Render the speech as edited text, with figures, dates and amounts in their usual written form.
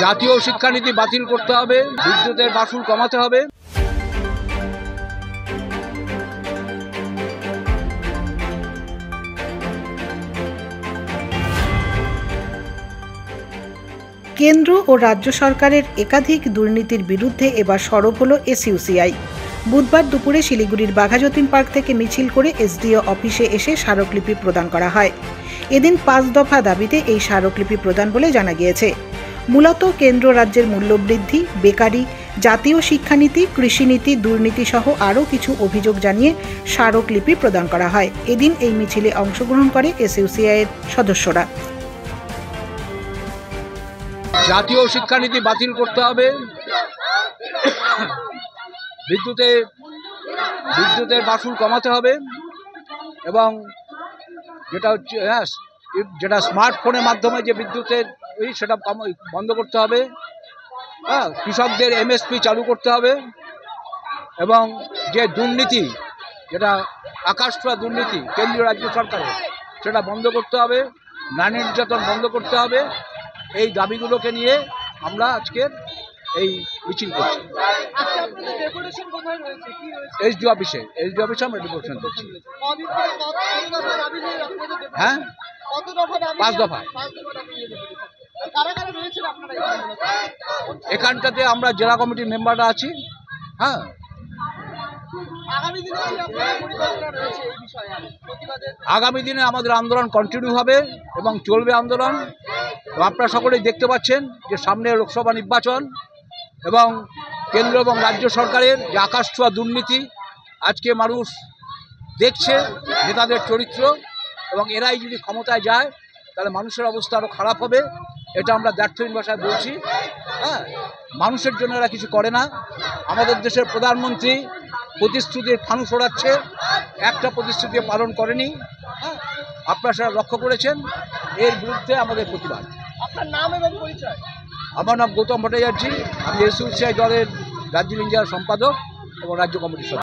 জাতীয় শিক্ষানীতি বাতিল করতে হবে, বিদ্যুতের বাসুল কমাতে হবে। কেন্দ্র ও রাজ্য সরকারের একাধিক দুর্নীতির বিরুদ্ধে এবার সরব হল এসইউসিআই। বুধবার দুপুরে শিলিগুড়ির বাঘাযতীন পার্ক থেকে মিছিল করে এসডিও অফিসে এসে স্মারকলিপি প্রদান করা হয়। এদিন 5 দফা দাবিতে এই স্মারকলিপি প্রদান বলে জানা গিয়েছে। মূলত কেন্দ্র রাজ্যের মূল্যবৃদ্ধি, বেকারি, জাতীয় শিক্ষানীতি, কৃষিনীতি, দুর্নীতি সহ আরও কিছু অভিযোগ জানিয়ে স্মারকলিপি প্রদান করা হয়। এদিন এই মিছিলে অংশগ্রহণ করে এসইউসিআই এর সদস্যরা। জাতীয় শিক্ষানীতি বাতিল করতে হবে, বিদ্যুতের বাসুল কমাতে হবে এবং যেটা স্মার্টফোনের মাধ্যমে যে বিদ্যুতের সেটা বন্ধ করতে হবে। কৃষকদের এমএসপি চালু করতে হবে এবং যে দুর্নীতি, যেটা আকাশ ছোঁয়া দুর্নীতি কেন্দ্রীয় রাজ্য সরকারের, সেটা বন্ধ করতে হবে। নারী নির্যাতন বন্ধ করতে হবে। এই দাবিগুলোকে নিয়ে আমরা আজকের এই মিছিল করছি। এসডিও অফিসে আমরা ডেপুটেশন করছি। হ্যাঁ, 5 দফা। এখানটাতে আমরা জেলা কমিটির মেম্বাররা আছি। হ্যাঁ, আগামী দিনে আমাদের আন্দোলন কন্টিনিউ হবে এবং চলবে আন্দোলন। আপনারা সকলেই দেখতে পাচ্ছেন যে সামনে লোকসভা নির্বাচন এবং কেন্দ্র এবং রাজ্য সরকারের যে আকাশ ছোঁয়া দুর্নীতি আজকে মানুষ দেখছে, নেতাদের চরিত্র, এবং এরাই যদি ক্ষমতায় যায় তাহলে মানুষের অবস্থা আরও খারাপ হবে। এটা আমরা দ্ব্যর্থহীন ভাষায় বলছি। হ্যাঁ, মানুষের জন্য এরা কিছু করে না। আমাদের দেশের প্রধানমন্ত্রী প্রতিশ্রুতির ফানুস ওড়াচ্ছে, একটা প্রতিশ্রুতি পালন করেনি। হ্যাঁ, আপনারা সেটা লক্ষ্য করেছেন। এর বিরুদ্ধে আমাদের প্রতিবাদ। আপনার নাম এবং পরিচয়? আমার নাম গৌতম ভট্টাচার্য। আমি এসইউসিআই দলের দার্জিলিং জেলার সম্পাদক এবং রাজ্য কমিটির সদস্য।